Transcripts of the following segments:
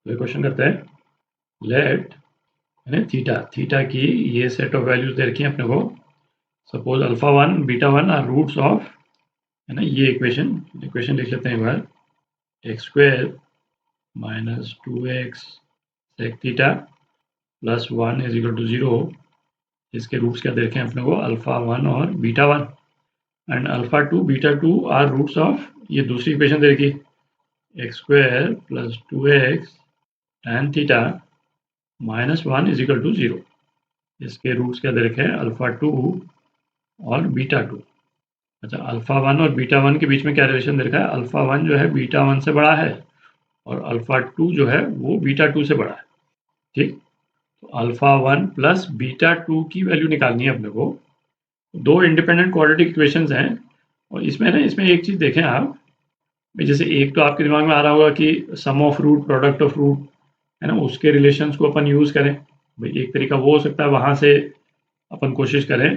तो ये क्वेश्चन करते हैं, लेट थीटा की ये सेट ऑफ वैल्यूज दे रखी है अपने को। Suppose alpha 1 beta 1 are roots of, है ना, ये इक्वेशन लिख लेते हैं एक बार। X square minus 2x sec theta plus 1 is equal to 0। इसके रूट्स क्या दे रखे हैं अपने को, अल्फा 1 और beta 1, and alpha 2 beta 2 are roots of, ये दूसरी इक्वेशन दे रखी है, X square plus 2x tan theta minus 1 is equal to 0। इसके रूट्स क्या दे रखे हैं, अल्फा 2 और बीटा 2। अच्छा, अल्फा 1 और बीटा 1 के बीच में क्या रिलेशन दे रखा है, अल्फा 1 जो है बीटा 1 से बड़ा है और अल्फा 2 जो है वो बीटा 2 से बड़ा है। ठीक, तो अल्फा 1 प्लस बीटा 2 की वैल्यू निकालनी है अपने को। दो इंडिपेंडेंट क्वाड्रेटिक इक्वेशंस हैं, और इसमें एक चीज़ देखें आप, जैसे एक तो आपके दिमाग में आ रहा होगा कि sum of root product of root, है ना, उसके रिलेशंस को अपन यूज़ करें। भाई एक तरीका वो हो सकता है, वहाँ से अपन कोशिश करें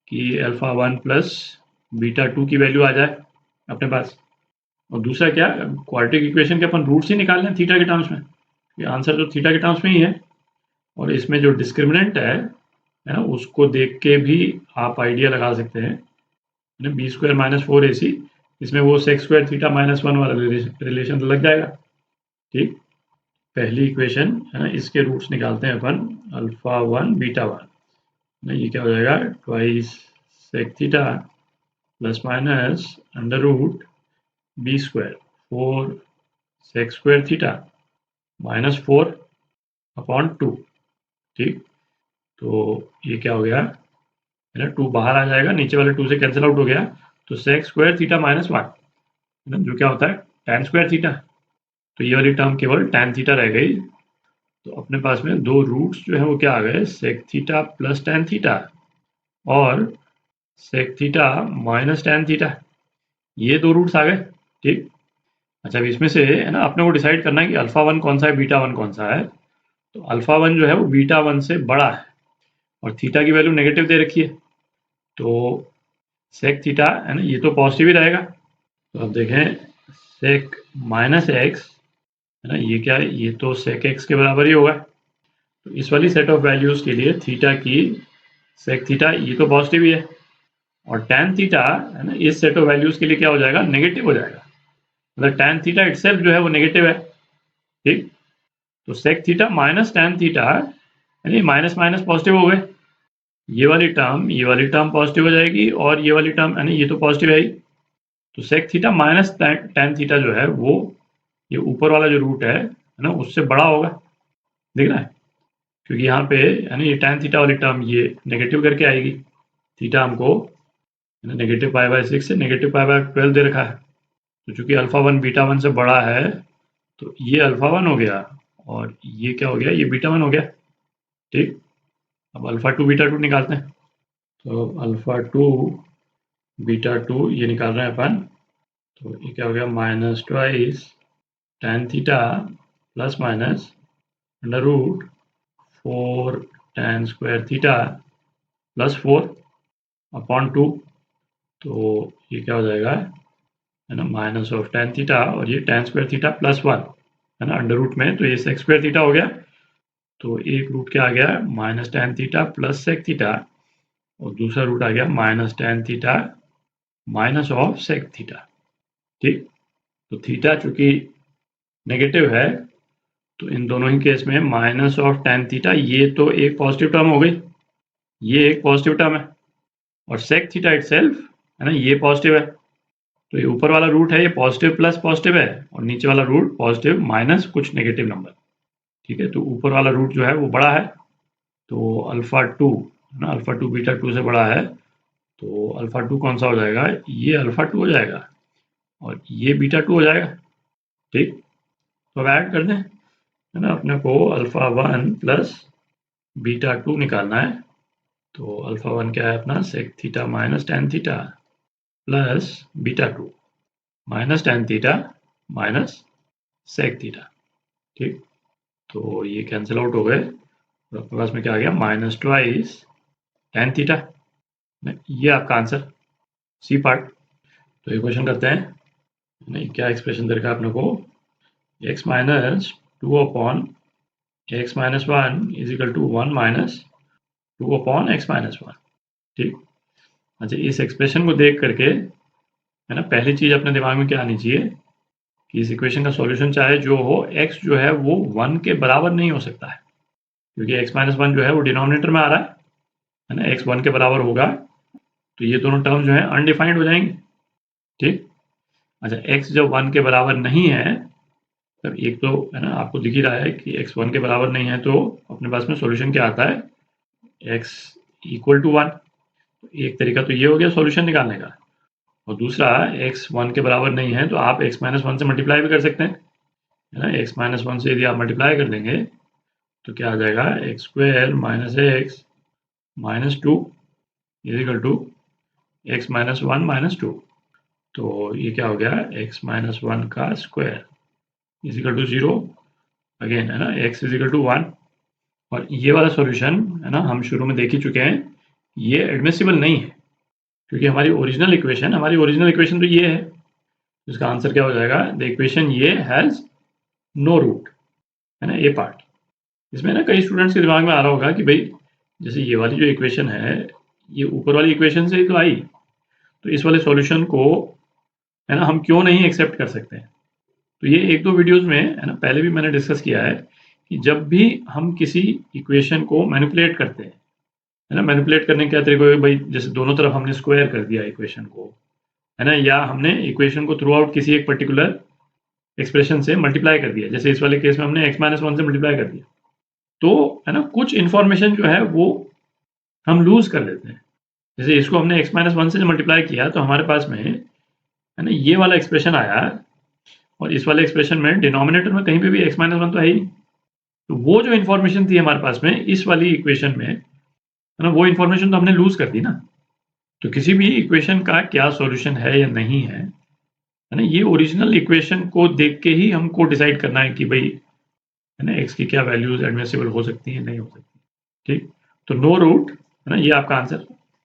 कि अल्फा 1 प्लस बीटा 2 की वैल्यू आ जाए अपने पास। और दूसरा क्या, क्वाड्रेटिक इक्वेशन के अपन रूट्स ही निकाल लें थीटा के टर्म्स में, ये आंसर तो थीटा के टर्म्स में ही है। और इसमें जो डिस्क्रिमिनेंट है ना, उसको देख के भी आप आइडिया लगा सकते हैं, है ना, बी स्क्वायर माइनस 4ac, इसमें वो सेक्स स्क्वायर थीटा माइनस 1 वाला रिलेशन लग जाएगा। ठीक, पहली इक्वेशन है ना, इसके रूट्स निकालते हैं अपन, अल्फा 1 बीटा 1, ये क्या हो जाएगा, twice sec theta plus minus under root B square 4 sec square theta minus 4 upon 2। ठीक, तो ये क्या हो गया, है ना, 2 बाहर आ जाएगा, नीचे वाले 2 से कैंसिल आउट हो गया, तो सेक स्क्वायर थीटा माइनस 1, है ना, जो क्या होता है tan स्क्वायर थीटा। तो ये वाली टर्म केवल tan थीटा रह गई। तो अपने पास में दो रूट्स जो है वो क्या आ गए, sec theta plus tan theta और sec theta minus tan theta, ये दो रूट्स आ गए। ठीक, अच्छा, अब इसमें से है ना अपने को डिसाइड करना है कि अल्फा 1 कौन सा है, बीटा 1 कौन सा है। तो अल्फा 1 जो है वो बीटा 1 से बड़ा है और थीटा की वैल्यू नेगेटिव दे रखी है, तो सेक थीटा, है ना, ये तो पॉजिटिव ही रहेगा। तो अब देखें, सेक माइनस एक्स, है ना, ये क्या है, ये तो सेक एक्स के बराबर ही होगा। तो इस वाली सेट ऑफ वैल्यूज के लिए थीटा की सेक थीटा ये तो पॉजिटिव ही है, और tan थीटा, है ना, इस सेट ऑफ वैल्यूज के लिए क्या हो जाएगा, नेगेटिव हो जाएगा। मतलब tan थीटा इटसेल्फ जो है वो नेगेटिव है। ठीक, तो sec theta minus tan theta, यानी माइनस माइनस पॉजिटिव हो गए, ये वाली टर्म पॉजिटिव हो जाएगी और ये वाली टर्म, यानी ये तो पॉजिटिव है ही। तो sec theta minus tan theta जो है वो, ये ऊपर वाला जो रूट है ना, उससे बड़ा होगा, दिख रहा है, क्योंकि यहाँ पे यानी ये tan थीटा वाली टर्म ये नेगेटिव करके आएगी। थीटा हमको नेगेटिव पाई बाय 6 से नेगेटिव पाई बाय 12 दे रखा है। तो चूंकि अल्फा 1 बीटा 1 से बड़ा है, तो ये अल्फा 1 हो गया और ये क्या हो गया, ये बीटा 1 हो गया। ठीक, अब अल्फा 2 बीटा 2 निकालते हैं। तो अल्फा 2 बीटा 2 ये निकाल रहे हैं अपन। तो ये क्या हो गया, minus twice tan theta plus minus under root 4 tan square theta plus 4 upon 2। तो ये क्या हो जाएगा, है ना, माइनस ऑफ tan थीटा और ये tan स्क्वायर थीटा प्लस 1, है ना, अंडर रूट में, तो ये सेक स्क्वायर थीटा हो गया। तो एक रूट क्या आ गया, minus tan theta plus sec theta, और दूसरा रूट आ गया minus tan theta minus of sec theta. ठीक, तो थीटा चूंकि नेगेटिव है, तो इन दोनों ही केस में माइनस ऑफ tan थीटा, ये तो एक पॉजिटिव टर्म हो गई, ये एक पॉजिटिव टर्म है, और सेक थीटा इटसेल्फ, है ना, ये पॉजिटिव है। तो ये ऊपर वाला रूट है ये पॉजिटिव प्लस पॉजिटिव है, और नीचे वाला रूट पॉजिटिव माइनस कुछ नेगेटिव नंबर। ठीक है, तो ऊपर वाला रूट जो है वो बड़ा है, तो अल्फा 2, है ना, अल्फा 2 बीटा 2 से बड़ा है, तो अल्फा 2 कौन सा हो जाएगा, ये अल्फा 2 हो जाएगा और ये बीटा 2 हो जाएगा। ठीक, तो अब ऐड कर दें, है ना, अपने को अल्फा 1 प्लस बीटा 2 निकालना है। तो अल्फा 1 क्या है अपना, sec theta minus tan theta plus beta 2 minus tan theta minus sec theta. ठीक, तो ये कैंसिल आउट हो गए, तो आपके पास में क्या आ गया, माइनस ट्वाइस tan थीटा। ये आपका आंसर, सी पार्ट। तो ये क्वेश्चन करते हैं, नहीं क्या एक्सप्रेशन दे रखा है अपने को, X minus 2 upon x minus 1 is equal to 1 minus 2 upon x minus 1। ठीक। अच्छा, इस एक्सप्रेशन को देख करके है ना, पहली चीज अपने दिमाग में क्या आनी चाहिए कि इस इक्वेशन का सॉल्यूशन चाहे जो हो, x जो है वो 1 के बराबर नहीं हो सकता है, क्योंकि x माइनस 1 जो है वो डिनोमिनेटर में आ रहा है ना, x 1 के बराबर होगा तो ये दोनों टर्म जो है अनडिफाइंड हो जाएंगे। ठीक। अच्छा, x जब 1 के बराबर नहीं है, तब एक तो है ना आपको दिख ही रहा है कि x 1 के बराबर नहीं है, तो अपने पास में सॉल्यूशन क्या आता है, x इक्वल टू 1। एक तरीका तो ये हो गया सॉल्यूशन निकालने का, और दूसरा x 1 के बराबर नहीं है तो आप x माइनस 1 से मल्टीप्लाई भी कर सकते हैं, है ना। x माइनस 1 से यदि आप मल्टीप्लाई कर देंगे तो क्या आ जाएगा, X square minus X minus 2 is equal to X minus 1 minus 2। तो ये क्या हो गया, x माइनस 1 का square is equal to 0 again, है ना, x इज इक्वल टू 1। और ये वाला सॉल्यूशन है ना हम शुरू में देख ही चुके हैं, ये एडमिसिबल नहीं है, क्योंकि हमारी ओरिजिनल इक्वेशन तो ये है। इसका आंसर क्या हो जाएगा, द इक्वेशन ये हैज नो रूट, है ना, ए पार्ट। इसमें ना कई स्टूडेंट्स के दिमाग में आ रहा होगा कि भाई जैसे ये वाली जो इक्वेशन है ये ऊपर वाली इक्वेशन से ही तो आई, तो इस वाले सॉल्यूशन को है ना हम क्यों नहीं एक्सेप्ट कर सकते हैं। तो ये एक दो वीडियोस में है ना पहले भी मैंने डिस्कस किया है कि जब भी हम किसी इक्वेशन को मैनिपुलेट करते हैं, है ना, मैनिपुलेट करने के क्या तरीके हैं, भाई जैसे दोनों तरफ हमने स्क्वायर कर दिया इक्वेशन को, है ना, या हमने इक्वेशन को थ्रू आउट किसी एक पर्टिकुलर एक्सप्रेशन से मल्टीप्लाई कर दिया, जैसे इस वाले केस में हमने x माइनस 1 से मल्टीप्लाई कर दिया, तो है ना कुछ इन्फॉर्मेशन जो है वो हम लूज कर लेते हैं। जैसे इसको हमने x माइनस 1 से मल्टीप्लाई किया तो हमारे पास में है ना ये वाला एक्सप्रेशन आया, और इस वाले एक्सप्रेशन में डिनोमिनेटर में कहीं पे भी x माइनस 1 तो है ही, तो वो जो इन्फॉर्मेशन थी हमारे पास में इस वाली इक्वेशन में, है ना, वो इन्फॉर्मेशन तो हमने लूज कर दी ना। तो किसी भी इक्वेशन का क्या सॉल्यूशन है या नहीं है ना, ये ओरिजिनल इक्वेशन को देख के ही हमको डिसाइड करना है कि भाई है ना x की क्या वैल्यूज एडमिसिबल हो सकती है, नहीं हो सकती। ठीक। तो नो रूट, है ना, ये आपका आंसर